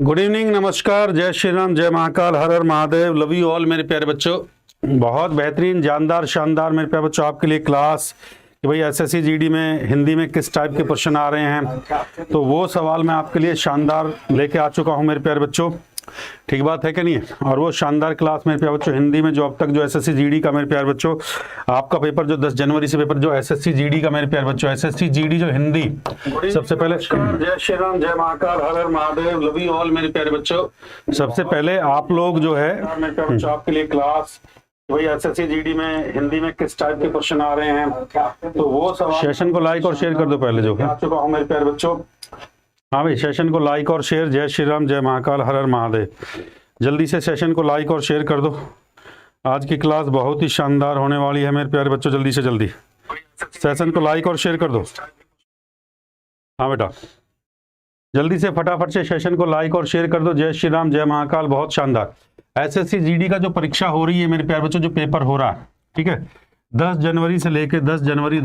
Good evening, नमस्कार, जय श्री राम, जय महाकाल, हर हर महादेव, लव यू ऑल मेरे प्यारे बच्चों। बहुत बेहतरीन, जानदार, शानदार मेरे प्यारे बच्चों आपके लिए क्लास कि भाई एसएससी जीडी में हिंदी में किस टाइप के क्वेश्चन आ रहे हैं, तो वो सवाल मैं आपके लिए शानदार लेके आ चुका हूं मेरे प्यारे बच्चों। ठीक बात है कि नहीं है? और वो शानदार क्लास मेरे प्यारे बच्चों हिंदी में जो अब तक जो एसएससी जीडी का मेरे प्यारे बच्चों आपका पेपर जो 10 जनवरी से पेपर जो एसएससी जीडी का मेरे प्यारे बच्चों एसएससी जीडी जो हिंदी सबसे पहले जय श्री राम, जय महाकाल, हर हर महादेव, लव यू ऑल मेरे प्यारे बच्चों। सबसे पहले आप लोग जो है मेरे प्यारे बच्चों आपके लिए क्लास वही एसएससी जीडी में हिंदी में किस टाइप के क्वेश्चन आ रहे हैं, तो वो सवाल सेशन को लाइक और शेयर कर दो पहले जो है आ चुका हूँ मेरे प्यारे बच्चों। हाँ भाई, सेशन को लाइक और शेयर, जय श्री राम, जय महाकाल, हर हर महादेव। जल्दी से सेशन को लाइक और शेयर कर दो। आज की क्लास बहुत ही शानदार होने वाली है मेरे प्यारे बच्चों। जल्दी से जल्दी सेशन को लाइक और शेयर कर दो। हाँ बेटा, जल्दी से फटाफट से सेशन को लाइक और शेयर कर दो। जय श्री राम, जय महाकाल। बहुत शानदार एसएससी जीडी का जो परीक्षा हो रही है मेरे प्यारे बच्चों, जो पेपर हो रहा है, ठीक है, 10 जनवरी से लेके 10 जनवरी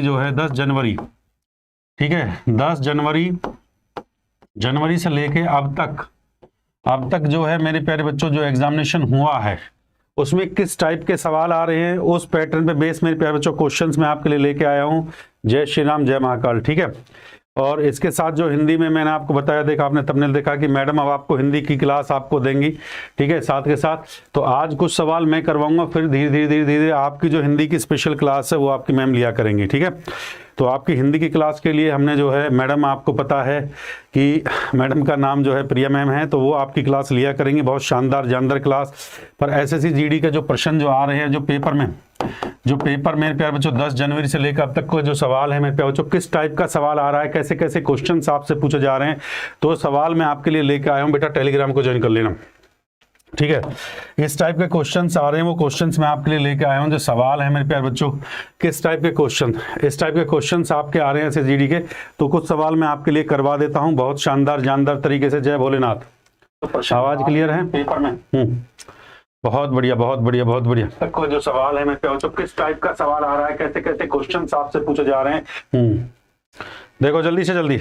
जो है 10 जनवरी, ठीक है, 10 जनवरी से लेके अब तक जो है मेरे प्यारे बच्चों जो एग्जामिनेशन हुआ है उसमें किस टाइप के सवाल आ रहे हैं, उस पैटर्न पे बेस मेरे प्यारे बच्चों क्वेश्चंस मैं आपके लिए लेके आया हूं। जय श्री राम, जय महाकाल, ठीक है। और इसके साथ जो हिंदी में मैंने आपको बताया, देखा आपने थंबनेल देखा कि मैडम अब आपको हिंदी की क्लास आपको देंगी, ठीक है। साथ के साथ तो आज कुछ सवाल मैं करवाऊंगा, फिर धीरे धीरे आपकी जो हिंदी की स्पेशल क्लास है वो आपकी मैम लिया करेंगी, ठीक है। तो आपकी हिंदी की क्लास के लिए हमने जो है मैडम, आपको पता है कि मैडम का नाम जो है प्रिया मैम है, तो वो आपकी क्लास लिया करेंगी। बहुत शानदार जानदार क्लास पर एसएससी जीडी के जो प्रश्न जो आ रहे हैं जो पेपर मेरे प्यारे बच्चों 10 जनवरी से लेकर अब तक का जो सवाल है मेरे प्यारे बच्चों, किस टाइप का सवाल आ रहा है, कैसे कैसे क्वेश्चन आपसे पूछे जा रहे हैं, तो सवाल मैं आपके लिए लेकर आया हूँ। बेटा टेलीग्राम को ज्वाइन कर लेना, ठीक है। इस टाइप के क्वेश्चंस आ रहे हैं, वो क्वेश्चंस मैं आपके लिए लेके आया हूं। जो सवाल है मेरे प्यारे बच्चों, किस टाइप के क्वेश्चन, इस टाइप के क्वेश्चंस आपके आ रहे हैं एसएससी जीडी के, तो कुछ सवाल मैं आपके लिए करवा देता हूं बहुत शानदार जानदार तरीके से। जय भोलेनाथ। तो आवाज क्लियर है पेपर में? बहुत बढ़िया, बहुत बढ़िया, बहुत बढ़िया। तक जो सवाल है मेरे प्यारे बच्चों, किस टाइप का सवाल आ रहा है, कैसे कैसे क्वेश्चन आपसे पूछे जा रहे हैं, देखो जल्दी से जल्दी।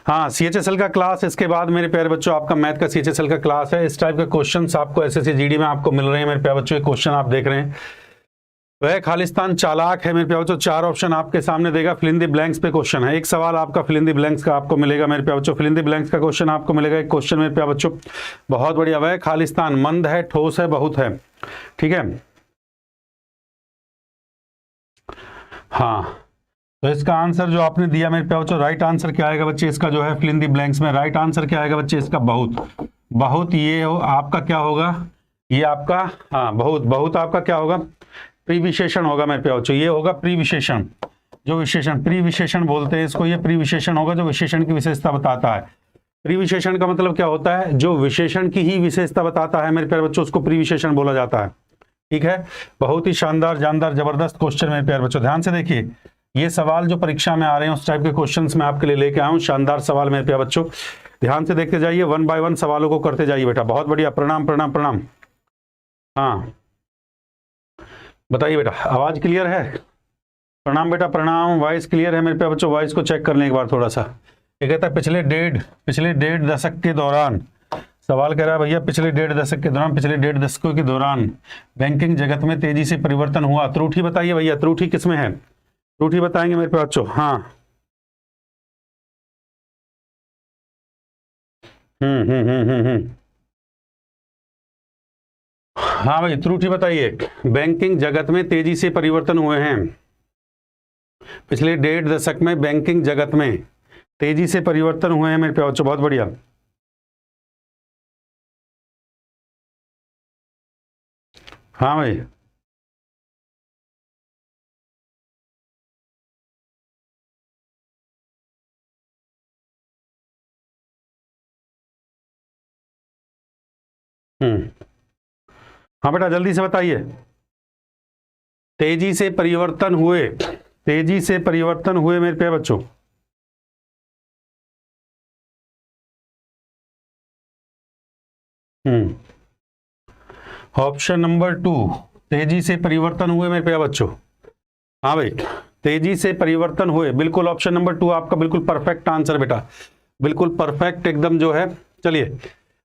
हाँ, सीएचएसएल का क्लास, इसके बाद मेरे प्यारे बच्चों आपका मैथ का सीएचएसएल का क्लास है। इस टाइप के क्वेश्चंस आपको एसएससी जीडी में आपको मिल रहे हैं मेरे प्यारे बच्चों। ये क्वेश्चन आप देख रहे हैं, वह खालिस्तान चालाक है मेरे प्यारे बच्चों। 4 ऑप्शन आपके सामने देगा, फिल इन द ब्लैंक्स पे क्वेश्चन है। एक सवाल आपका फिल इन द ब्लैंक्स का आपको मिलेगा मेरे प्यारे बच्चों, फिल इन द ब्लैंक्स का क्वेश्चन आपको मिलेगा। एक क्वेश्चन मेरे प्यारे बच्चों बहुत बढ़िया, वह खालिस्तान मंद है, ठोस है, बहुत है, ठीक है। हाँ, तो इसका आंसर जो आपने दिया मेरे प्यारे बच्चों, राइट आंसर क्या आएगा बच्चे इसका, जो है फिल इन द ब्लैंक्स में राइट आंसर क्या आएगा बच्चे इसका, बहुत। ये आपका क्या होगा, ये आपका, हाँ, बहुत आपका क्या होगा, प्रीविशेषण होगा मेरे प्यारे बच्चों। ये होगा प्रीविशेषण, जो विशेषण, प्रीविशेषण बोलते हैं इसको, ये प्रीविशेषण होगा जो विशेषण की विशेषता बताता है। प्रीविशेषण का मतलब क्या होता है, जो विशेषण की ही विशेषता बताता है मेरे प्यारे बच्चों, उसको प्रीविशेषण बोला जाता है, ठीक है। बहुत ही शानदार जानदार जबरदस्त क्वेश्चन मेरे प्यारे बच्चों, ध्यान से देखिए। ये सवाल जो परीक्षा में आ रहे हैं उस टाइप के क्वेश्चंस मैं आपके लिए लेके आया हूं। शानदार सवाल मेरे प्यारे बच्चों, ध्यान से देखते जाइए, 1 बाय 1 सवालों को करते जाइए बेटा। बहुत बढ़िया, प्रणाम प्रणाम प्रणाम। हाँ बताइए बेटा, आवाज क्लियर है? प्रणाम बेटा, प्रणाम। वॉइस क्लियर है मेरे प्यारे बच्चों? वॉइस को चेक करने एक बार थोड़ा सा। ये कहता है पिछले डेढ़ दशक के दौरान, सवाल कह रहा है भैया पिछले डेढ़ दशक के दौरान, पिछले डेढ़ दशकों के दौरान बैंकिंग जगत में तेजी से परिवर्तन हुआ। त्रुटि बताइए भैया, त्रुटि किसमें है, त्रुटि बताएंगे मेरे प्यारे बच्चों। हाँ, हाँ भाई, त्रुटि बताइए। बैंकिंग जगत में तेजी से परिवर्तन हुए हैं, पिछले डेढ़ दशक में बैंकिंग जगत में तेजी से परिवर्तन हुए हैं मेरे प्यारे बच्चों। बहुत बढ़िया। हाँ भाई, हाँ बेटा जल्दी से बताइए। तेजी से परिवर्तन हुए, तेजी से परिवर्तन हुए मेरे प्यारे बच्चों। ऑप्शन नंबर 2, तेजी से परिवर्तन हुए मेरे प्यारे बच्चों। हाँ भाई, तेजी से परिवर्तन हुए, बिल्कुल ऑप्शन नंबर 2 आपका बिल्कुल परफेक्ट आंसर बेटा, बिल्कुल परफेक्ट एकदम जो है चलिए,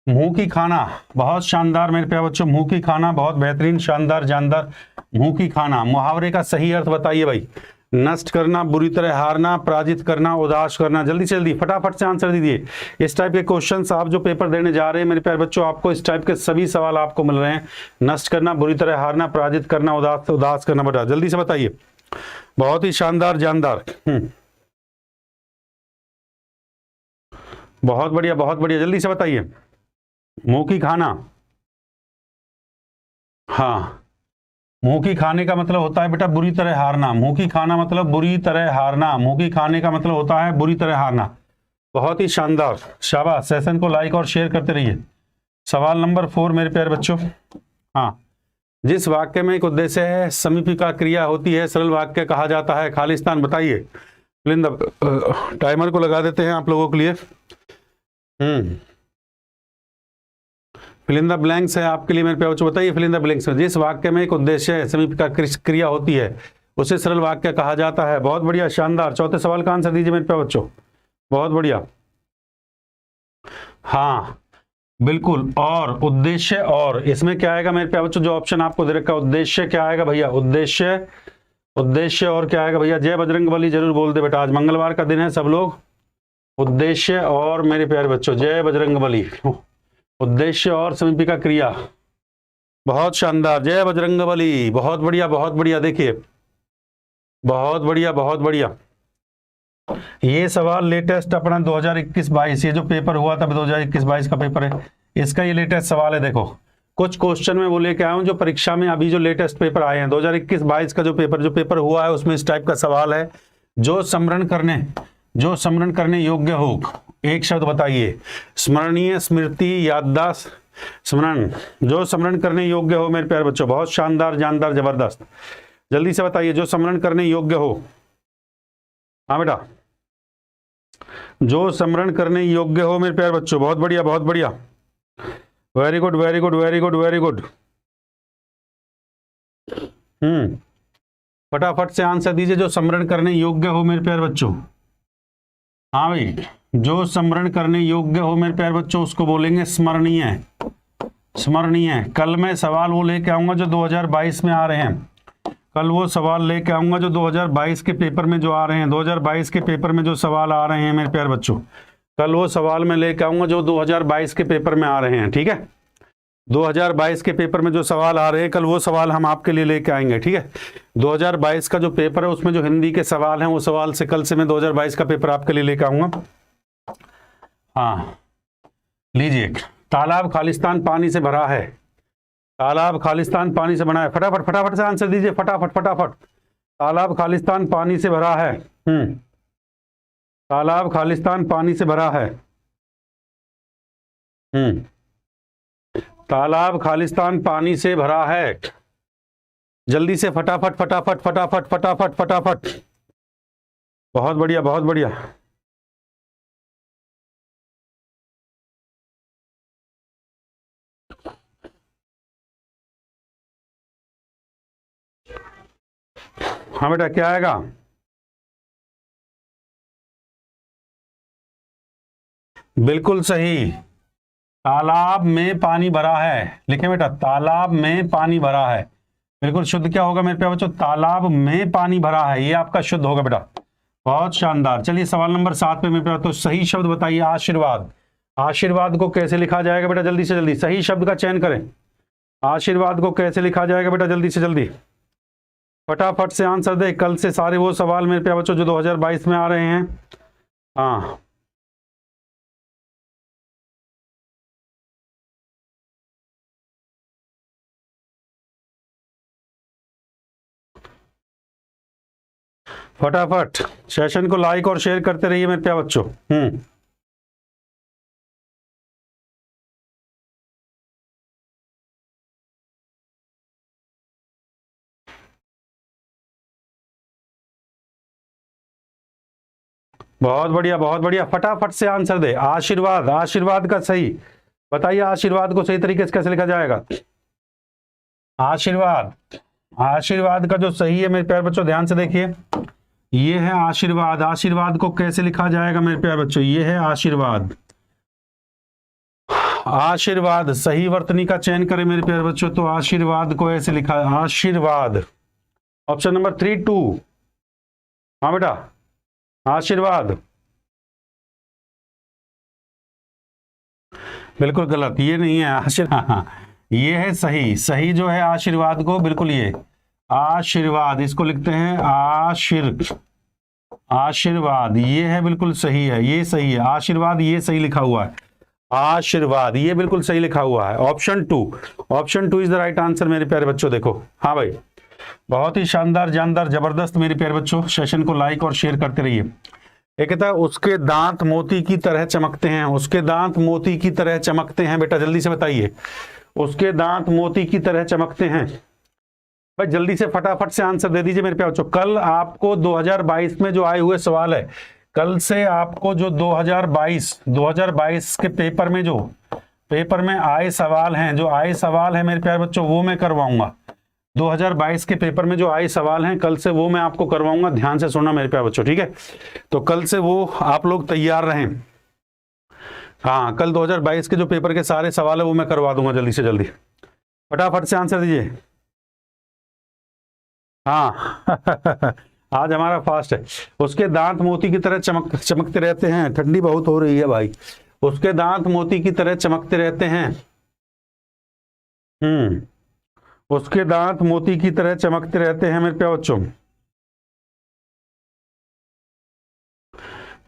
मुंह की खाना, बहुत शानदार मेरे प्यारे बच्चों, मुंह की खाना बहुत बेहतरीन, शानदार, जानदार। मुंह की खाना मुहावरे का सही अर्थ बताइए भाई। नष्ट करना, बुरी तरह हारना, पराजित करना, उदास करना। जल्दी से जल्दी फटाफट से आंसर दीजिए। इस टाइप के क्वेश्चंस आप जो पेपर देने जा रहे हैं मेरे प्यारे बच्चों, आपको इस टाइप के सभी सवाल आपको मिल रहे हैं। नष्ट करना, बुरी तरह हारना, पराजित करना, उदास करना। बेटा जल्दी से बताइए, बहुत ही शानदार, जानदार। बहुत बढ़िया, बहुत बढ़िया, जल्दी से बताइए। मुंह की खाना, हाँ, मुंह की खाने का मतलब होता है बेटा बुरी तरह हारना। मुंह की खाना मतलब बुरी तरह हारना। मुंह की खाने का मतलब होता है बुरी तरह हारना। बहुत ही शानदार, शाबाश। सेशन को लाइक और शेयर करते रहिए। सवाल नंबर 4 मेरे प्यारे बच्चों, हाँ, जिस वाक्य में एक उद्देश्य है, समीपिका क्रिया होती है, सरल वाक्य कहा जाता है। खालिस्तान बताइए। टाइमर को लगा देते हैं आप लोगों के लिए। फिल इन द ब्लैंक्स है आपके लिए मेरे प्यारे बच्चों, बताइए फिल इन द ब्लैंक्स में जिस वाक्य में एक उद्देश्य है, समीपिका क्रिया होती है, उसे सरल वाक्य कहा जाता है। बहुत बढ़िया, शानदार। चौथे सवाल का आंसर दीजिए मेरे प्यारे बच्चों। बहुत बढ़िया, हाँ बिल्कुल। और उद्देश्य, और इसमें क्या आएगा मेरे प्यारे बच्चों, जो ऑप्शन आपको दे रखा है, उद्देश्य क्या आएगा भैया, उद्देश्य, उद्देश्य और क्या आएगा भैया, जय बजरंगबली जरूर बोल दे बेटा, आज मंगलवार का दिन है, सब लोग उद्देश्य और मेरे प्यारे बच्चों जय बजरंगबली, उद्देश्य और समीपिका क्रिया। बहुत शानदार, जय बजरंगबली, बहुत बढ़िया, बहुत बढ़िया। देखिए, बहुत बढ़िया, बहुत बढ़िया। ये सवाल लेटेस्ट अपना 2021-22, ये जो पेपर हुआ था 2021-22 का पेपर है, इसका ये लेटेस्ट सवाल है। देखो, कुछ क्वेश्चन में वो लेके आया हूं जो परीक्षा में अभी जो लेटेस्ट पेपर आए हैं 2021-22 का जो पेपर हुआ है, उसमें इस टाइप का सवाल है। जो स्मरण करने योग्य हो, एक शब्द बताइए। स्मरणीय, स्मृति, याददाश्त, स्मरण। जो स्मरण करने योग्य हो मेरे प्यारे बच्चों, बहुत शानदार, जानदार, जबरदस्त। जल्दी से बताइए, जो स्मरण करने योग्य हो। हाँ बेटा, जो स्मरण करने योग्य हो मेरे प्यारे बच्चों, बहुत बढ़िया, बहुत बढ़िया, very good, very good, very good, very good. फटाफट से आंसर दीजिए, जो स्मरण करने योग्य हो मेरे प्यारे बच्चों। हाँ भाई, जो स्मरण करने योग्य हो मेरे प्यारे बच्चों, उसको बोलेंगे स्मरणीय। स्मरणीय। कल मैं सवाल वो लेके आऊंगा जो 2022 में आ रहे हैं। कल वो सवाल लेके आऊंगा जो 2022 के पेपर में जो आ रहे हैं, 2022 के पेपर में जो सवाल आ रहे हैं मेरे प्यारे बच्चों, कल वो सवाल मैं लेके आऊंगा जो 2022 के पेपर में आ रहे हैं। ठीक है, 2022 के पेपर में जो सवाल आ रहे हैं, कल वो सवाल हम आपके लिए लेके आएंगे। ठीक है, 2022 का जो पेपर है उसमें जो हिंदी के सवाल हैं, वो सवाल से कल से मैं 2022 का पेपर आपके लिए लेके आऊंगा। हाँ, लीजिए। तालाब खालिस्तान पानी से भरा है। तालाब खालिस्तान पानी से बना है। फटाफट फटाफट से आंसर दीजिए, फटाफट फटाफट। तालाब खालिस्तान पानी से भरा है। तालाब खालिस्तान पानी से भरा है। तालाब खालिस्तान पानी से भरा है। जल्दी से फटाफट फटाफट फटाफट फटाफट फटाफट। बहुत बढ़िया, बहुत बढ़िया। हाँ बेटा, क्या आएगा? बिल्कुल सही। तालाब में पानी भरा है। लिखे बेटा, तालाब में पानी भरा है। बिल्कुल शुद्ध क्या होगा मेरे प्यारे बच्चों? तालाब में पानी भरा है, ये आपका शुद्ध होगा बेटा। बहुत शानदार। चलिए सवाल नंबर 7 पे मेरे प्यारे, तो सही शब्द बताइए। आशीर्वाद। आशीर्वाद को कैसे लिखा जाएगा बेटा? जल्दी से जल्दी सही शब्द का चयन करें। आशीर्वाद को कैसे लिखा जाएगा बेटा? जल्दी से जल्दी फटाफट से आंसर दे। कल से सारे वो सवाल मेरे प्यारे बच्चों जो 2022 में आ रहे हैं। हाँ, फटाफट सेशन को लाइक और शेयर करते रहिए मेरे प्यारे बच्चों। बहुत बढ़िया, बहुत बढ़िया। फटाफट से आंसर दे। आशीर्वाद, आशीर्वाद का सही बताइए। आशीर्वाद को सही तरीके से कैसे लिखा जाएगा? आशीर्वाद, आशीर्वाद का जो सही है मेरे प्यारे बच्चों, ध्यान से देखिए, ये है आशीर्वाद। आशीर्वाद को कैसे लिखा जाएगा मेरे प्यारे बच्चों? ये है आशीर्वाद। आशीर्वाद, सही वर्तनी का चयन करें मेरे प्यारे बच्चों। तो आशीर्वाद को ऐसे लिखा है, आशीर्वाद। Option number 3 2। हाँ बेटा, आशीर्वाद। बिल्कुल गलत, ये नहीं है आशीर्वाद। हाँ, ये है सही। सही जो है आशीर्वाद को, बिल्कुल ये आशीर्वाद, इसको लिखते हैं आशीर्वाद, ये है बिल्कुल सही है, ये सही है। आशीर्वाद ये सही लिखा हुआ है, आशीर्वाद ये बिल्कुल सही लिखा हुआ है। Option 2 is the right answer मेरे प्यारे बच्चों। देखो, हाँ भाई, बहुत ही शानदार, जानदार, जबरदस्त मेरे प्यारे बच्चों। सेशन को लाइक और शेयर करते रहिए। एक कहता है उसके दांत मोती की तरह चमकते हैं, उसके दांत मोती की तरह चमकते हैं। बेटा जल्दी से बताइए, उसके दांत मोती की तरह चमकते हैं। भाई जल्दी से फटाफट से आंसर दे दीजिए मेरे प्यारे बच्चों। कल आपको 2022 में जो आए हुए सवाल है, कल से आपको जो 2022 के पेपर में आए सवाल हैं, जो आए सवाल हैं मेरे प्यारे बच्चों, वो मैं करवाऊंगा। 2022 के पेपर में जो आए सवाल हैं कल से, वो मैं आपको करवाऊंगा। ध्यान से सुनना मेरे प्यारे बच्चों, ठीक है? तो कल से वो आप लोग तैयार रहें। हाँ, कल 2022 के जो पेपर के सारे सवाल है वो मैं करवा दूंगा जल्दी से जल्दी। फटाफट से आंसर दीजिए। हाँ आज हमारा फास्ट है। उसके दांत मोती की तरह चमकते रहते हैं। ठंडी बहुत हो रही है भाई। उसके दांत मोती की तरह चमकते रहते हैं। उसके दांत मोती की तरह चमकते रहते हैं मेरे प्यारे बच्चों।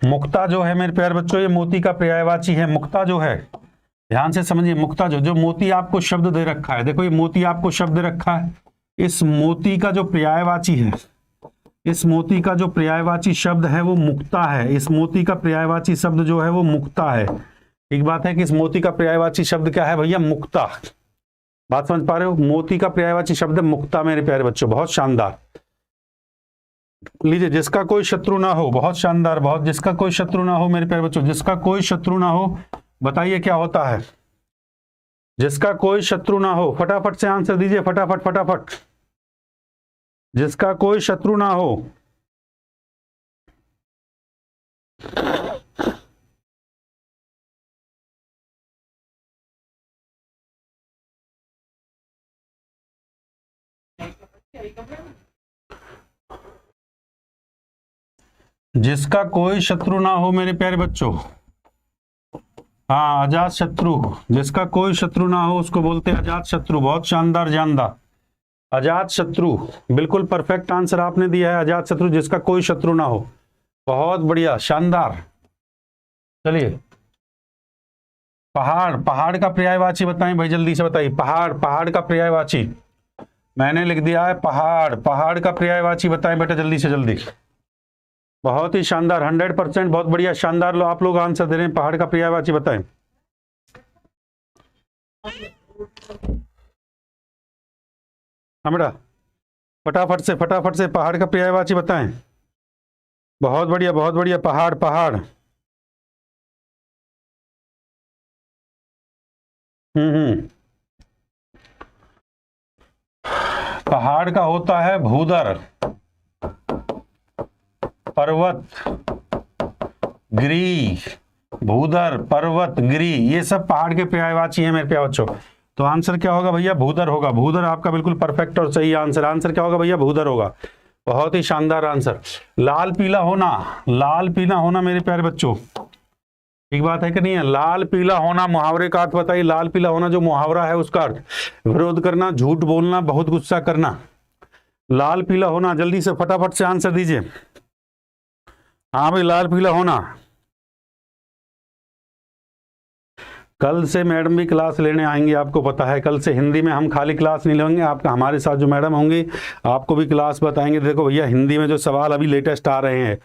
मुक्ता जो है मेरे प्यारे बच्चों, ये मोती का पर्यायवाची है। मुक्ता जो है, ध्यान से समझिए, मुक्ता जो मोती आपको शब्द दे रखा है, देखो ये मोती आपको शब्द दे रखा है। इस मोती का जो पर्यायवाची है, इस मोती का जो पर्यायवाची शब्द है वो मुक्ता है। इस मोती का पर्यायवाची शब्द जो है वो मुक्ता है। एक बात है कि इस मोती का पर्यायवाची शब्द क्या है भैया? मुक्ता। बात समझ पा रहे हो? मोती का पर्यायवाची शब्द मुक्ता मेरे प्यारे बच्चों। बहुत शानदार। लीजिए, जिसका कोई शत्रु ना हो। बहुत शानदार, बहुत। जिसका कोई शत्रु ना हो मेरे प्यारे बच्चों, जिसका कोई शत्रु ना हो, बताइए क्या होता है? जिसका कोई शत्रु ना हो, फटाफट से आंसर दीजिए, फटाफट फटाफट। जिसका कोई शत्रु ना हो। जिसका कोई शत्रु ना हो मेरे प्यारे बच्चों। हाँ, अजात शत्रु। जिसका कोई शत्रु ना हो उसको बोलते हैं अजात शत्रु। बहुत शानदार, जानदार। अजात शत्रु, बिल्कुल परफेक्ट आंसर आपने दिया है, अजात शत्रु, जिसका कोई शत्रु ना हो। बहुत बढ़िया, शानदार। चलिए, पहाड़ का पर्यायवाची बताएं भाई, जल्दी से बताइए। पहाड़ का पर्यायवाची मैंने लिख दिया है। पहाड़ का पर्यायवाची बताएं बेटा, जल्दी से जल्दी। बहुत ही शानदार, 100%, बहुत बढ़िया, शानदार। लो आप लोग आंसर दे रहे हैं। पहाड़ का पर्यायवाची बताएं। हाँ बेटा, फटाफट से पहाड़ का पर्यायवाची बताएं। बहुत बढ़िया, बहुत बढ़िया। पहाड़। पहाड़ का होता है भूदर, पर्वत, गिरी। भूदर, पर्वत, गिरी, ये सब पहाड़ के पर्यायवाची हैं मेरे प्यारे बच्चों। तो आंसर क्या होगा भैया? भूदर होगा। भूदर आपका बिल्कुल परफेक्ट और सही आंसर। आंसर क्या होगा भैया? भूदर होगा। बहुत ही शानदार आंसर। लाल पीला होना मेरे प्यारे बच्चों, एक बात है कि नहीं है? लाल पीला होना, मुहावरे का अर्थ बताइए। लाल पीला होना जो मुहावरा है उसका अर्थ विरोध करना, झूठ बोलना, बहुत गुस्सा करना। लाल पीला होना, जल्दी से फटाफट से आंसर दीजिए। हाँ भाई, लाल पीला होना। कल से मैडम भी क्लास लेने आएंगे, आपको पता है। कल से हिंदी में हम खाली क्लास नहीं लेंगे, आपका हमारे साथ जो मैडम होंगी आपको भी क्लास बताएंगे। देखो भैया, हिंदी में जो सवाल अभी लेटेस्ट आ रहे हैं,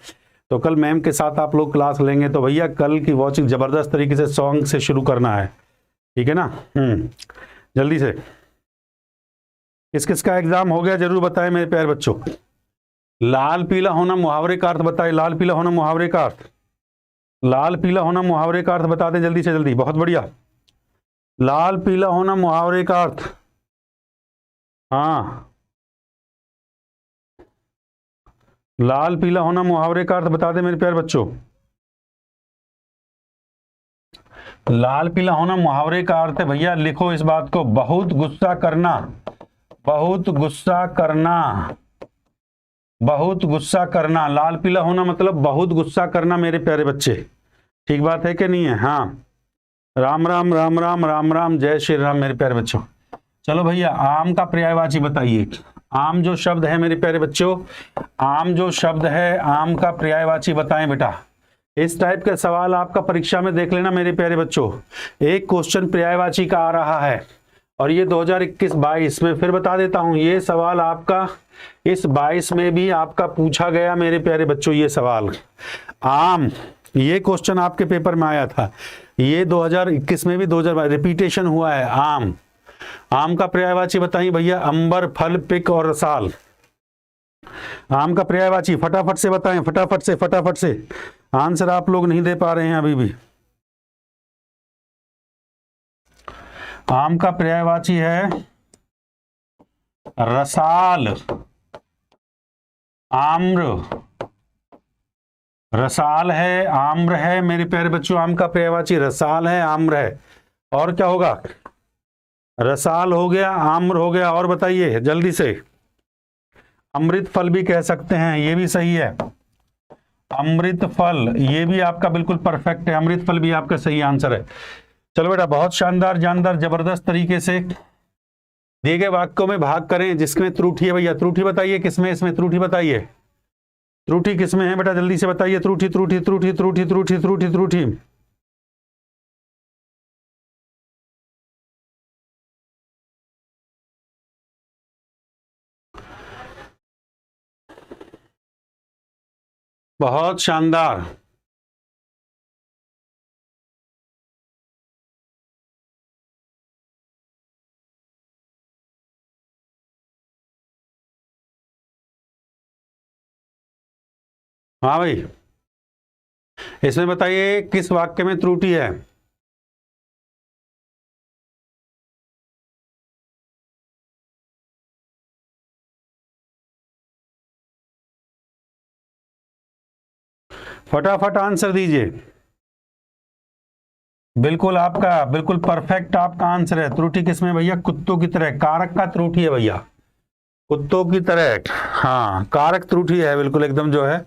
तो कल मैम के साथ आप लोग क्लास लेंगे। तो भैया कल की वॉचिंग जबरदस्त तरीके से सॉन्ग से शुरू करना है, ठीक है ना? जल्दी से। किस किस का एग्जाम हो गया जरूर बताएं मेरे प्यारे बच्चों। लाल पीला होना मुहावरे का अर्थ बताए। लाल पीला होना मुहावरे का अर्थ, लाल पीला होना मुहावरे का अर्थ बता दें जल्दी से जल्दी। बहुत बढ़िया। लाल पीला होना मुहावरे का अर्थ। हाँ, लाल पीला होना मुहावरे का अर्थ बता दें मेरे प्यारे बच्चों। लाल पीला होना मुहावरे का अर्थ है भैया, लिखो इस बात को, बहुत गुस्सा करना, बहुत गुस्सा करना, बहुत गुस्सा करना। लाल पीला होना मतलब बहुत गुस्सा करना मेरे प्यारे बच्चे, ठीक बात है कि नहीं है? हाँ, राम राम राम राम राम राम, जय श्री राम मेरे प्यारे बच्चों। चलो भैया, आम का पर्यायवाची बताइए। आम जो शब्द है मेरे प्यारे बच्चों, आम जो शब्द है, आम का पर्यायवाची बताएं बेटा। इस टाइप के सवाल आपका परीक्षा में देख लेना मेरे प्यारे बच्चों। एक क्वेश्चन पर्यायवाची का आ रहा है और ये 2021-22 में, फिर बता देता हूं, ये सवाल आपका इस 22 में भी आपका पूछा गया मेरे प्यारे बच्चों। ये सवाल आम, ये क्वेश्चन आपके पेपर में आया था, ये 2021 में भी 2022 रिपीटेशन हुआ है। आम, आम का पर्यायवाची बताइए भैया। अंबर, फल, पिक और रसाल। आम का पर्यायवाची फटाफट से बताएं, फटाफट से, फटाफट से। आंसर आप लोग नहीं दे पा रहे हैं अभी भी। आम का पर्यायवाची है रसाल, आम्र, रसाल है, आम्र है मेरे प्यारे बच्चों। आम का पर्यायवाची रसाल है, आम्र है। और क्या होगा? रसाल हो गया, आम्र हो गया, और बताइए जल्दी से। अमृत फल भी कह सकते हैं, ये भी सही है। अमृत फल, ये भी आपका बिल्कुल परफेक्ट है, अमृत फल भी आपका सही आंसर है। चलो बेटा, बहुत शानदार, जानदार, जबरदस्त तरीके से दिए गए वाक्यों में भाग करें जिसमें त्रुटि है। भैया त्रुटि बताइए किसमें, इसमें त्रुटि बताइए, त्रुटि किसमें है बेटा, जल्दी से बताइए। त्रुटि, त्रुटि, त्रुटि, त्रुटि, त्रुटि, त्रुटि, त्रुटि। बहुत शानदार। हाँ भाई, इसमें बताइए किस वाक्य में त्रुटि है। फटाफट आंसर दीजिए। बिल्कुल आपका, बिल्कुल परफेक्ट आपका आंसर है। त्रुटि किसमें भैया? कुत्तों की तरह, कारक का त्रुटि है भैया, कुत्तों की तरह। हाँ, कारक त्रुटि है, बिल्कुल एकदम जो है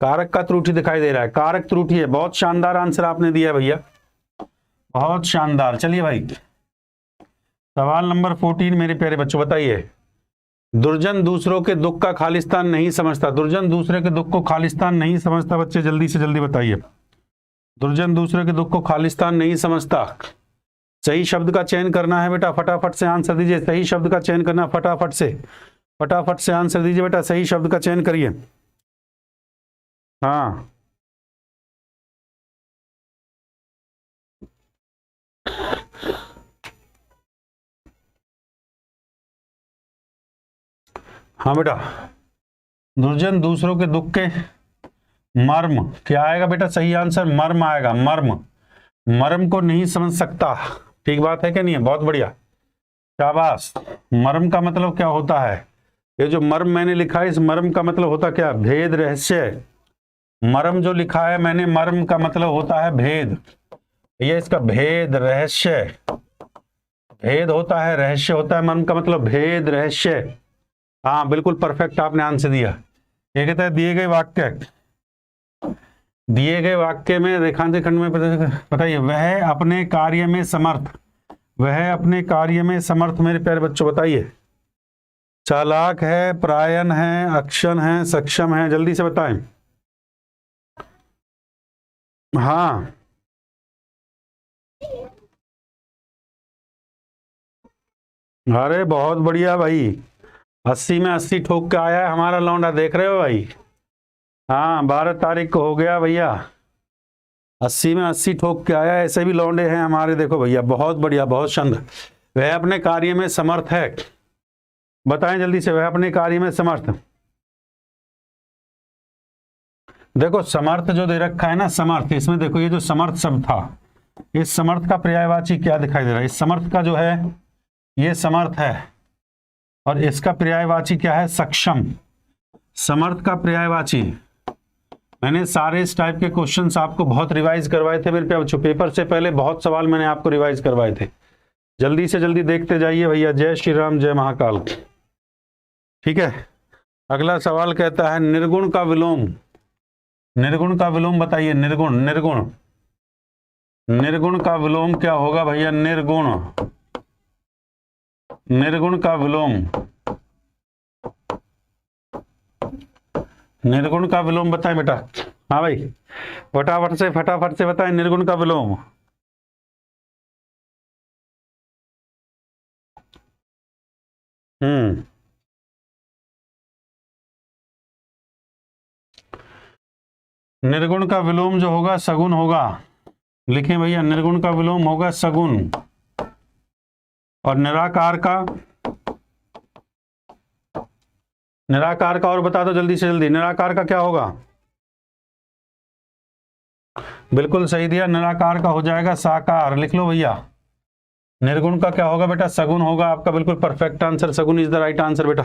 कारक का त्रुटि दिखाई दे रहा है, कारक त्रुटि है। बहुत शानदार आंसर आपने दिया भैया, बहुत शानदार। चलिए भाई, सवाल नंबर 14 मेरे प्यारे बच्चों, बताइए। दुर्जन दूसरों के दुख का खालिस्तान नहीं समझता। दुर्जन दूसरे के दुख को खालिस्तान नहीं समझता। बच्चे जल्दी से जल्दी बताइए। दुर्जन दूसरे के दुख को खालिस्तान नहीं समझता। सही शब्द का चयन करना है बेटा, फटाफट से आंसर दीजिए। सही शब्द का चयन करना, फटाफट से, फटाफट से आंसर दीजिए बेटा, सही शब्द का चयन करिए। हाँ, हाँ बेटा, दुर्जन दूसरों के दुख के मर्म, क्या आएगा बेटा सही आंसर? मर्म आएगा, मर्म। मर्म को नहीं समझ सकता, ठीक बात है कि नहीं है? बहुत बढ़िया, शाबाश। मर्म का मतलब क्या होता है? ये जो मर्म मैंने लिखा है, इस मर्म का मतलब होता क्या? भेद, रहस्य। मर्म जो लिखा है मैंने, मर्म का मतलब होता है भेद। ये इसका भेद, रहस्य, भेद होता है, रहस्य होता है। मर्म का मतलब भेद, रहस्य। हाँ बिल्कुल परफेक्ट आपने आंसर दिया। ये कहता है दिए गए वाक्य में रेखांकित खंड में बताइए। वह अपने कार्य में समर्थ, वह अपने कार्य में समर्थ मेरे प्यारे बच्चों बताइए। चालाक है, प्रायण है, अक्षम है, सक्षम है, जल्दी से बताएं। हाँ, अरे बहुत बढ़िया भाई, 80 में 80 ठोक के आया है हमारा लौंडा, देख रहे हो भाई? हाँ, 12 तारीख को हो गया भैया, 80 में 80 ठोक के आया। ऐसे भी लौंडे हैं हमारे, देखो भैया, बहुत बढ़िया, बहुत शानदार। वह अपने कार्य में समर्थ है, बताएं जल्दी से। वह अपने कार्य में समर्थ, देखो समर्थ जो दे रखा है ना, समर्थ, इसमें देखो ये जो समर्थ शब्द था, इस समर्थ का पर्यायवाची क्या दिखाई दे रहा है? इस समर्थ का जो है, ये समर्थ है, और इसका पर्यायवाची क्या है? सक्षम। समर्थ का पर्यायवाची मैंने सारे इस टाइप के क्वेश्चंस आपको बहुत रिवाइज करवाए थे मेरे प्यारे बच्चों, पेपर से पहले बहुत सवाल मैंने आपको रिवाइज करवाए थे। जल्दी से जल्दी देखते जाइए भैया। जय श्री राम, जय महाकाल। ठीक है, अगला सवाल कहता है निर्गुण का विलोम। निर्गुण का विलोम बताइए। निर्गुण, निर्गुण, निर्गुण का विलोम क्या होगा भैया? निर्गुण, निर्गुण का विलोम, निर्गुण का विलोम बताएं बेटा। हाँ भाई, फटाफट से बताएं निर्गुण का विलोम। निर्गुण का विलोम जो होगा सगुण होगा। लिखें भैया, निर्गुण का विलोम होगा सगुण। और निराकार का, निराकार का और बता दो जल्दी से जल्दी। निराकार का क्या होगा? बिल्कुल सही दिया, निराकार का हो जाएगा साकार। लिख लो भैया। निर्गुण का क्या होगा बेटा? सगुण होगा। आपका बिल्कुल परफेक्ट आंसर, सगुण इज द राइट आंसर बेटा।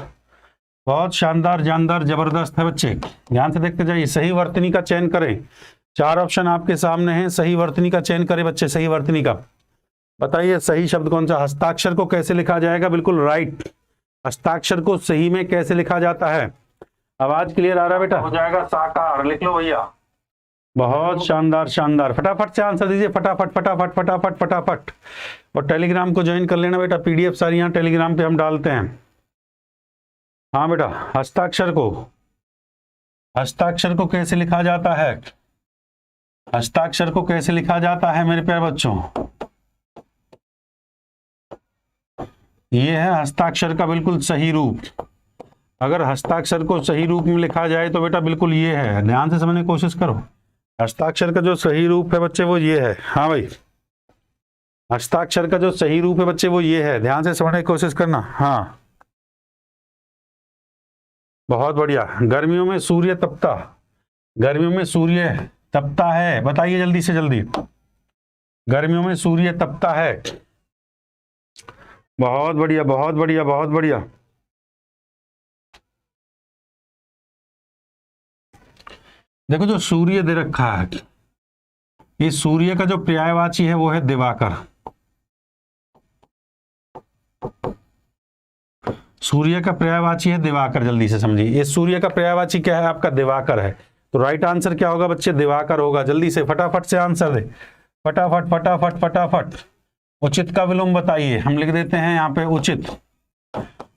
बहुत शानदार, जानदार, जबरदस्त है बच्चे। ध्यान से देखते जाइए। सही वर्तनी का चयन करें। 4 ऑप्शन आपके सामने हैं, सही वर्तनी का चयन करें बच्चे। सही वर्तनी का बताइए, सही शब्द कौन सा? हस्ताक्षर को कैसे लिखा जाएगा? बिल्कुल राइट। हस्ताक्षर को सही में कैसे लिखा जाता है? आवाज क्लियर आ रहा है बेटा? हो जाएगा साकार। लिख लो भैया। बहुत शानदार, शानदार। फटाफट से आंसर दीजिए, फटाफट फटाफट फटाफट फटाफट। और टेलीग्राम को ज्वाइन कर लेना बेटा। पीडीएफ सारी यहाँ टेलीग्राम पे हम डालते हैं। हाँ बेटा, हस्ताक्षर को, हस्ताक्षर को कैसे लिखा जाता है? हस्ताक्षर को कैसे लिखा जाता है मेरे प्यारे बच्चों? ये है हस्ताक्षर का बिल्कुल सही रूप। अगर हस्ताक्षर को सही रूप में लिखा जाए तो बेटा बिल्कुल ये है। ध्यान से समझने की कोशिश करो। हस्ताक्षर का जो सही रूप है बच्चे वो ये है। हाँ भाई, हस्ताक्षर का जो सही रूप है बच्चे वो ये है। ध्यान से समझने की कोशिश करना। हाँ, बहुत बढ़िया। गर्मियों में सूर्य तपता, गर्मियों में सूर्य तपता है। बताइए जल्दी से जल्दी। गर्मियों में सूर्य तपता है। बहुत बढ़िया, बहुत बढ़िया, बहुत बढ़िया। देखो जो सूर्य दे रखा है, इस सूर्य का जो पर्यायवाची है वो है दिवाकर। सूर्य का पर्यायवाची है दिवाकर। जल्दी से समझिए, इस सूर्य का पर्यायवाची क्या है? आपका दिवाकर है। तो राइट आंसर क्या होगा बच्चे? दिवाकर होगा। जल्दी से फटाफट से आंसर दे। फटाफट फटाफट फटाफट। उचित का विलोम बताइए। हम लिख देते हैं यहाँ पे उचित।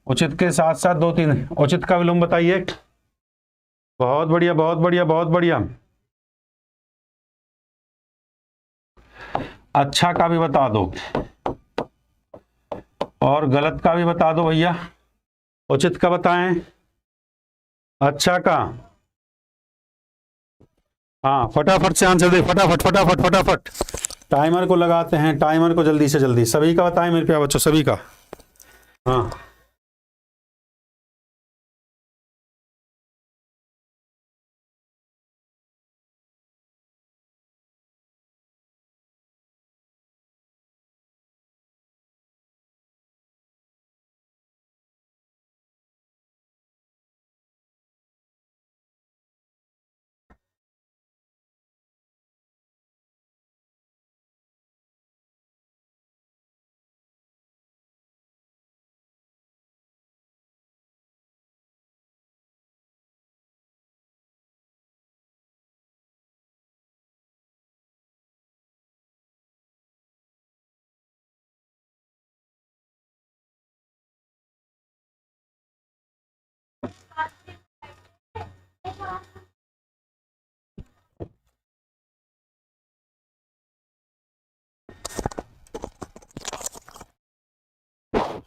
उचित के साथ साथ 2-3 उचित का विलोम बताइए। बहुत बढ़िया, बहुत बढ़िया, बहुत बढ़िया। अच्छा का भी बता दो और गलत का भी बता दो भैया। उचित का बताएं, अच्छा का। हाँ, फटाफट से आंसर दे। फटाफट फटाफट फटाफट। टाइमर को लगाते हैं, टाइमर को जल्दी से जल्दी। सभी का बताएं मेरे प्यारे बच्चों, सभी का। हाँ,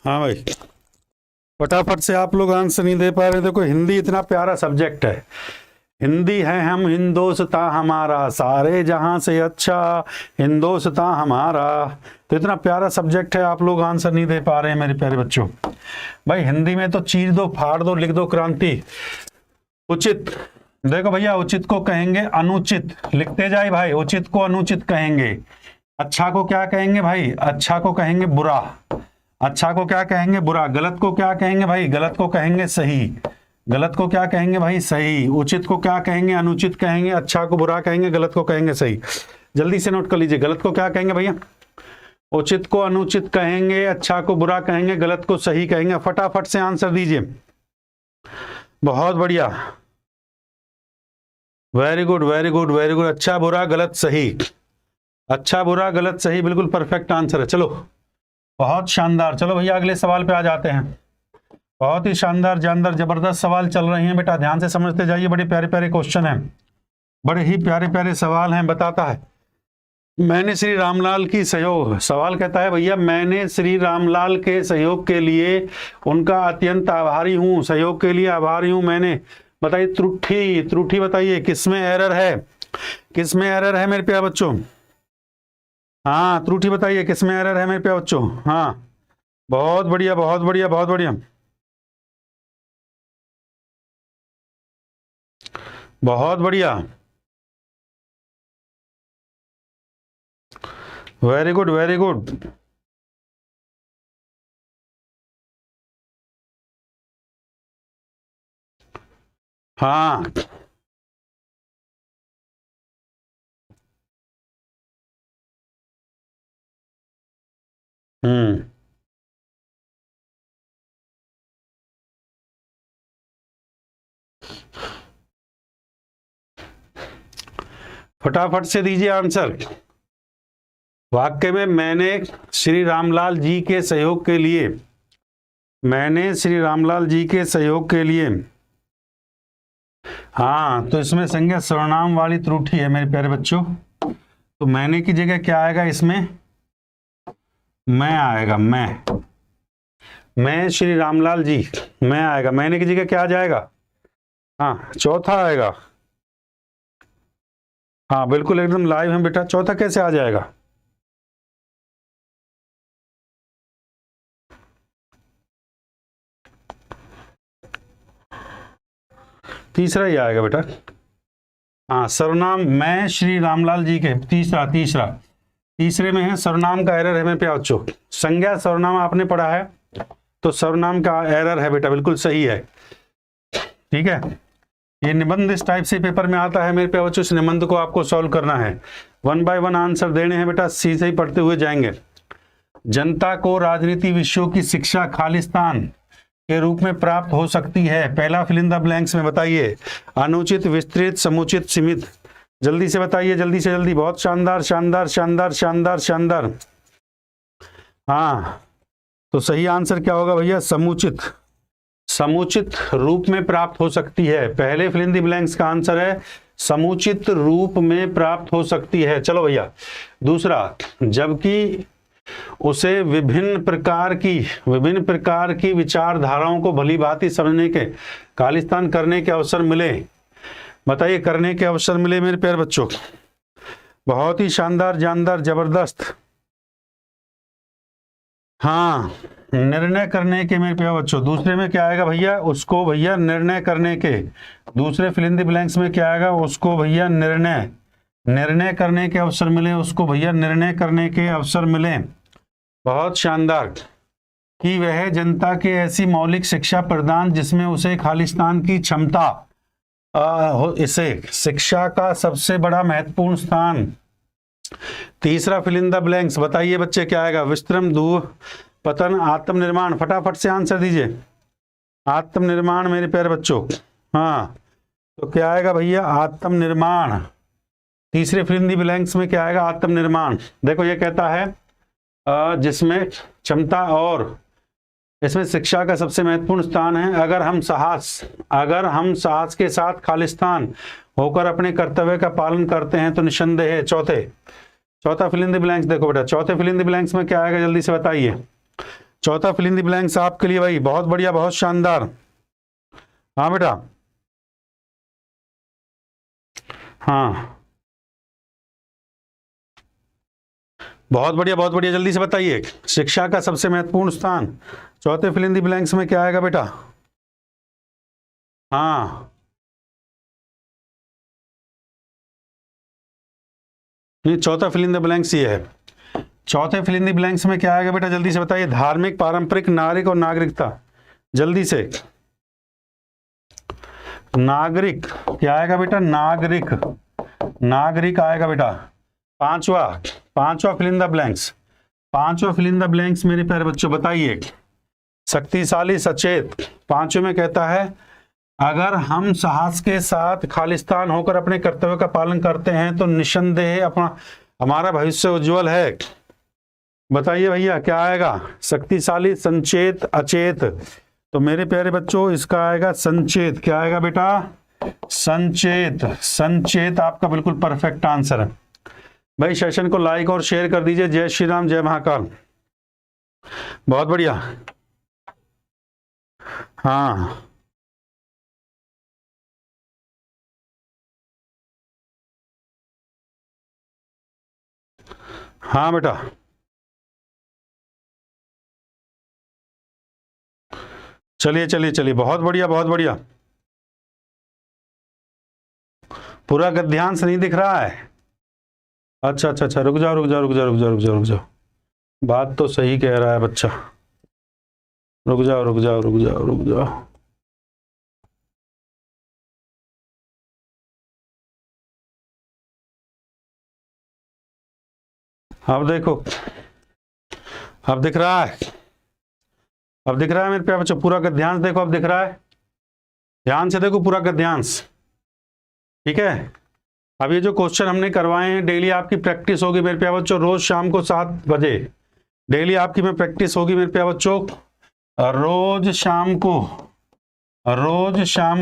हाँ भाई, फटाफट से। आप लोग आंसर नहीं दे पा रहे। देखो हिंदी इतना प्यारा सब्जेक्ट है। हिंदी है हम हिंदोस्तां हमारा, सारे जहां से अच्छा हिंदोस्तां हमारा। तो इतना प्यारा सब्जेक्ट है, आप लोग आंसर नहीं दे पा रहे हैं मेरे प्यारे बच्चों। भाई हिंदी में तो चीर दो, फाड़ दो, लिख दो क्रांति। उचित, देखो भैया, उचित को कहेंगे अनुचित। लिखते जाए भाई। उचित को अनुचित कहेंगे। अच्छा को क्या कहेंगे भाई? अच्छा को कहेंगे बुरा। अच्छा को क्या कहेंगे? बुरा। गलत को क्या कहेंगे भाई? गलत को कहेंगे सही। गलत को क्या कहेंगे भाई? सही। उचित को क्या कहेंगे? अनुचित कहेंगे। अच्छा को बुरा कहेंगे, गलत को कहेंगे सही। जल्दी से नोट कर लीजिए, गलत को क्या कहेंगे भैया? उचित को अनुचित कहेंगे, अच्छा को बुरा कहेंगे, गलत को सही कहेंगे। फटाफट से आंसर दीजिए। बहुत बढ़िया, very good very good very good. अच्छा बुरा गलत सही, अच्छा बुरा गलत सही, बिल्कुल परफेक्ट आंसर है। चलो बहुत शानदार। चलो भैया अगले सवाल पे आ जाते हैं। बहुत ही शानदार जानदार जबरदस्त सवाल चल रहे हैं बेटा, ध्यान से समझते जाइए। बड़े प्यारे प्यारे क्वेश्चन हैं, बड़े ही प्यारे प्यारे सवाल हैं। बताता है मैंने श्री रामलाल की सहयोग, सवाल कहता है भैया मैंने श्री रामलाल के सहयोग के लिए उनका अत्यंत आभारी हूं, सहयोग के लिए आभारी हूं मैंने। बताइए त्रुटि, त्रुटि बताइए किसमें एरर है, किसमें एरर है मेरे प्यारे बच्चों? हाँ त्रुटि बताइए किसमें एरर है मेरे प्यारे बच्चों? हाँ बहुत बढ़िया बहुत बढ़िया बहुत बढ़िया, बहुत बढ़िया, वेरी गुड वेरी गुड। हाँ फटाफट से दीजिए आंसर। वाक्य में मैंने श्री रामलाल जी के सहयोग के लिए, मैंने श्री रामलाल जी के सहयोग के लिए, हाँ तो इसमें संज्ञा सर्वनाम वाली त्रुटि है मेरे प्यारे बच्चों। तो मैंने की जगह क्या आएगा इसमें? मैं आएगा, मैं श्री रामलाल जी, मैं आएगा। मैंने की जगह क्या आ जाएगा? हाँ चौथा आएगा। हाँ बिल्कुल एकदम लाइव है बेटा, चौथा कैसे आ जाएगा? तीसरा ही आएगा बेटा। हाँ सर्वनाम मैं श्री रामलाल जी के, तीसरा तीसरा तीसरे में है सर्वनाम का एरर है मेरे प्यारे बच्चों। संज्ञा सर्वनाम आपने पढ़ा है तो सर्वनाम का एरर है बेटा, बिल्कुल सही है। ठीक है, ये निबंध इस टाइप से पेपर में आता है मेरे प्यारे बच्चों। इस निबंध को आपको सॉल्व करना है, 1 बाय 1 आंसर देने हैं बेटा, सी से ही पढ़ते हुए जाएंगे। जनता को राजनीति विषयों की शिक्षा खालिस्तान के रूप में प्राप्त हो सकती है। पहला फिल इन द ब्लैंक्स में बताइए, अनुचित, विस्तृत, समुचित, सीमित। जल्दी से बताइए, जल्दी से जल्दी। बहुत शानदार शानदार शानदार शानदार शानदार। हाँ तो सही आंसर क्या होगा भैया? समुचित, समुचित रूप में प्राप्त हो सकती है। पहले फिल इन द ब्लैंक्स का आंसर है समुचित रूप में प्राप्त हो सकती है। चलो भैया दूसरा, जबकि उसे विभिन्न प्रकार की विचारधाराओं को भली भांति समझने के, खालिस्तान करने के अवसर मिले। बताइए करने के अवसर मिले मेरे प्यारे बच्चों। बहुत ही शानदार जानदार जबरदस्त। हाँ निर्णय करने के मेरे प्यारे बच्चों। दूसरे में क्या आएगा भैया? उसको भैया निर्णय करने के। दूसरे फिल इन द ब्लैंक्स में क्या आएगा? उसको भैया निर्णय, निर्णय करने के अवसर मिले, उसको भैया निर्णय करने के अवसर मिले। बहुत शानदार। कि वह जनता के ऐसी मौलिक शिक्षा प्रदान जिसमें उसे खालिस्तान की क्षमता, इसे शिक्षा का सबसे बड़ा महत्वपूर्ण स्थान। तीसरा फिल इन द ब्लैंक्स बताइए बच्चे क्या आएगा? विस्तृत, ध्रुव, पतन, आत्मनिर्माण। फटाफट से आंसर दीजिए। आत्मनिर्माण मेरे प्यारे बच्चों। हाँ तो क्या आएगा भैया? आत्मनिर्माण। तीसरे फिल इन द ब्लैंक्स में क्या आएगा? आत्मनिर्माण। देखो ये कहता है जिसमें क्षमता और इसमें शिक्षा का सबसे महत्वपूर्ण स्थान है। अगर हम साहस के साथ खालिस्तान होकर अपने कर्तव्य का पालन करते हैं तो निस्संदेह। चौथा फिल इन द ब्लैंक्स देखो बेटा, चौथे फिल इन द ब्लैंक्स में क्या आएगा? जल्दी से बताइए। चौथा फिल इन द ब्लैंक्स आपके लिए भाई, बहुत बढ़िया बहुत शानदार। हाँ बेटा, हाँ बहुत बढ़िया जल्दी से बताइए। शिक्षा का सबसे महत्वपूर्ण स्थान, चौथे फिल इन द ब्लैंक्स में क्या आएगा बेटा? हाँ नहीं, चौथा फिल इन द ब्लैंक्स ये है। चौथे फिल इन द ब्लैंक्स में क्या आएगा बेटा? जल्दी से बताइए। धार्मिक, पारंपरिक, नागरिक और नागरिकता। जल्दी से। नागरिक क्या आएगा बेटा, नागरिक, नागरिक आएगा बेटा। पांचवा फिल इन द ब्लैंक्स, पांचवा फिल इन द ब्लैंक्स मेरे प्यारे बच्चों बताइए। शक्तिशाली सचेत, पांचवें में कहता है अगर हम साहस के साथ खालिस्तान होकर अपने कर्तव्य का पालन करते हैं तो निस्संदेह अपना हमारा भविष्य उज्जवल है। बताइए भैया क्या आएगा, शक्तिशाली, संचेत, अचेत। तो मेरे प्यारे बच्चों इसका आएगा संचेत। क्या आएगा बेटा, संचेत। संचेत आपका बिल्कुल परफेक्ट आंसर है भाई। सेशन को लाइक और शेयर कर दीजिए। जय श्री राम, जय महाकाल। बहुत बढ़िया। हाँ हाँ बेटा, चलिए चलिए चलिए, बहुत बढ़िया बहुत बढ़िया। पूरा गद्यांश नहीं दिख रहा है? अच्छा अच्छा अच्छा, रुक जाओ रुक जाओ रुक जाओ रुक जाओ रुक जाओ रुक जाओ, बात तो सही कह रहा है बच्चा। रुक जाओ रुक जाओ रुक जाओ रुक जाओ। अब देखो, अब दिख रहा है, अब दिख रहा है मेरे प्यारे बच्चों। पूरा गद्यांश देखो, अब दिख रहा है, ध्यान से देखो पूरा गद्यांश। ठीक है, अब ये जो क्वेश्चन हमने करवाए हैं डेली आपकी प्रैक्टिस होगी मेरे प्यारे बच्चों। रोज शाम को 7 बजे डेली आपकी में प्रैक्टिस होगी मेरे प्यारे बच्चों। रोज शाम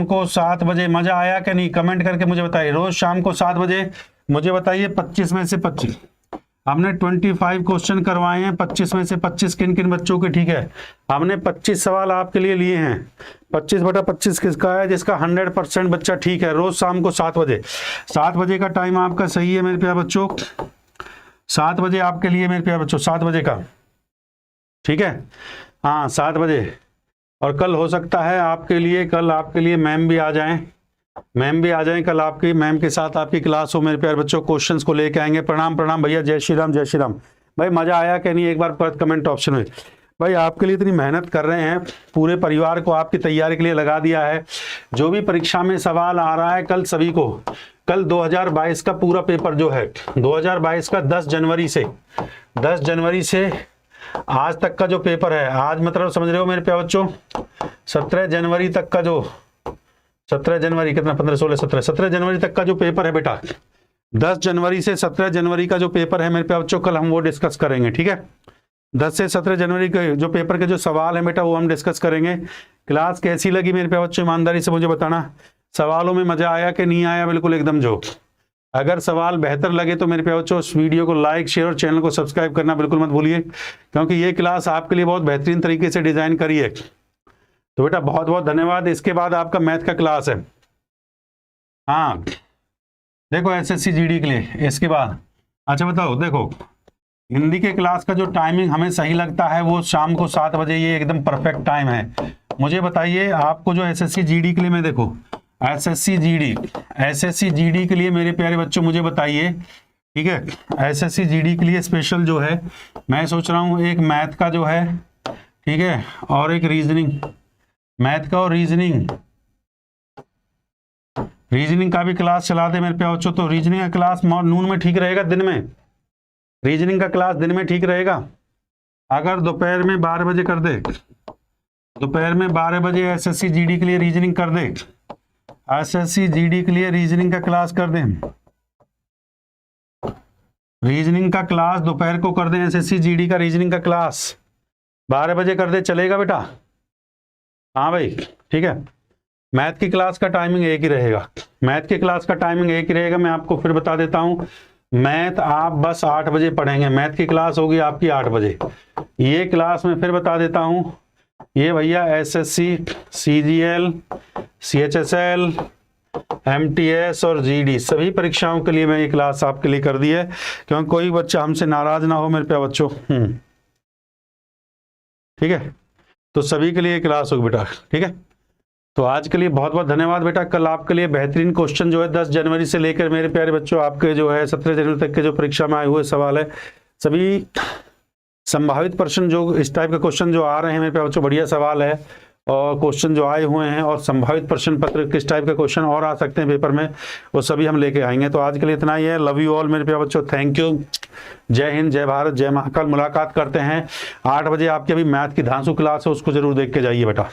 को 7 बजे। मजा आया कि नहीं, कमेंट करके मुझे बताइए। रोज शाम को 7 बजे मुझे बताइए 25 में से 25। हमने 25 क्वेश्चन करवाए हैं, 25 में से 25 किन किन बच्चों के, ठीक है। हमने 25 सवाल आपके लिए लिए हैं। 25/25 किसका है, जिसका 100% बच्चा ठीक है। रोज शाम को 7 बजे, 7 बजे का टाइम आपका सही है मेरे प्यारे बच्चों। 7 बजे आपके लिए मेरे प्यारे बच्चों, 7 बजे का, ठीक है। हाँ 7 बजे। और कल हो सकता है आपके लिए, कल आपके लिए मैम भी आ जाएं, मैम भी आ जाएं कल आपकी, मैम के साथ आपकी क्लास हो मेरे प्यारे बच्चों। क्वेश्चंस को लेके आएंगे। प्रणाम प्रणाम भैया, जय श्री राम जय श्री राम। भाई मजा आया कि नहीं, एक बार पर कमेंट ऑप्शन में। भाई आपके लिए इतनी मेहनत कर रहे हैं, पूरे परिवार को आपकी तैयारी के लिए लगा दिया है। जो भी परीक्षा में सवाल आ रहा है कल सभी को, कल 2022 का पूरा पेपर जो है 2022 का 10 जनवरी से आज तक का जो पेपर है, आज मतलब समझ रहे हो मेरे प्यारे बच्चों, 17 जनवरी तक का जो 17 जनवरी कितना 15 16 17 जनवरी तक का जो पेपर है बेटा, 10 जनवरी से 17 जनवरी का जो पेपर है मेरे प्यारे बच्चों, कल हम वो डिस्कस करेंगे। ठीक है, 10 से 17 जनवरी के जो पेपर के जो सवाल है बेटा वो हम डिस्कस करेंगे। क्लास कैसी लगी मेरे प्यारे बच्चों, ईमानदारी से मुझे बताना। सवालों में मजा आया कि नहीं आया, बिल्कुल एकदम जो। अगर सवाल बेहतर लगे तो मेरे प्यारे बच्चों इस वीडियो को लाइक शेयर और चैनल को सब्सक्राइब करना बिल्कुल मत भूलिए, क्योंकि ये क्लास आपके लिए बहुत बेहतरीन तरीके से डिजाइन करी है। तो बेटा बहुत बहुत धन्यवाद। इसके बाद आपका मैथ का क्लास है। हाँ देखो SSC GD के लिए इसके बाद, अच्छा बताओ, देखो हिंदी के क्लास का जो टाइमिंग हमें सही लगता है वो शाम को 7 बजे, ये एकदम परफेक्ट टाइम है। मुझे बताइए आपको जो SSC GD के लिए, मैं देखो SSC GD के लिए मेरे प्यारे बच्चों मुझे बताइए, ठीक है। SSC GD के लिए स्पेशल जो है मैं सोच रहा हूँ एक मैथ का जो है, ठीक है, और एक रीजनिंग, मैथ का और रीजनिंग का भी क्लास चला दे मेरे प्यारे बच्चों। तो रीजनिंग का क्लास नून में ठीक रहेगा, दिन में रीजनिंग का क्लास दिन में ठीक रहेगा। अगर दोपहर में 12 बजे कर दे, दोपहर में 12 बजे SSC GD के लिए रीजनिंग कर दे, SSC GD के लिए रीजनिंग का क्लास कर दें, रीजनिंग का क्लास दोपहर को कर दें। SSC GD का रीजनिंग का क्लास 12 बजे कर दे, चलेगा बेटा? हाँ भाई ठीक है। मैथ की क्लास का टाइमिंग एक ही रहेगा, मैथ की क्लास का टाइमिंग एक ही रहेगा। मैं आपको फिर बता देता हूँ, मैथ आप बस 8 बजे पढ़ेंगे, मैथ की क्लास होगी आपकी 8 बजे। ये क्लास मैं फिर बता देता हूँ, ये भैया SSC CGL CHSL MTS और GD सभी परीक्षाओं के लिए मैं ये क्लास आपके लिए कर दी है, क्योंकि कोई बच्चा हमसे नाराज ना हो मेरे प्यारे बच्चों। ठीक है, तो सभी के लिए क्लास होगी बेटा, ठीक है। तो आज के लिए बहुत बहुत धन्यवाद बेटा। कल आपके लिए बेहतरीन क्वेश्चन जो है 10 जनवरी से लेकर मेरे प्यारे बच्चों आपके जो है 17 जनवरी तक के जो परीक्षा में आए हुए सवाल है, सभी संभावित प्रश्न जो इस टाइप के क्वेश्चन जो आ रहे हैं मेरे प्यारे बच्चों, बढ़िया सवाल है, और क्वेश्चन जो आए हुए हैं और संभावित प्रश्न पत्र किस टाइप के क्वेश्चन और आ सकते हैं पेपर में, वो सभी हम लेके आएंगे। तो आज के लिए इतना ही है। लव यू ऑल मेरे प्यारे बच्चों, थैंक यू। जय हिंद, जय भारत, जय महाकाल। मुलाकात करते हैं 8 बजे। आपकी अभी मैथ की धांसू क्लास है, उसको जरूर देख के जाइए बेटा।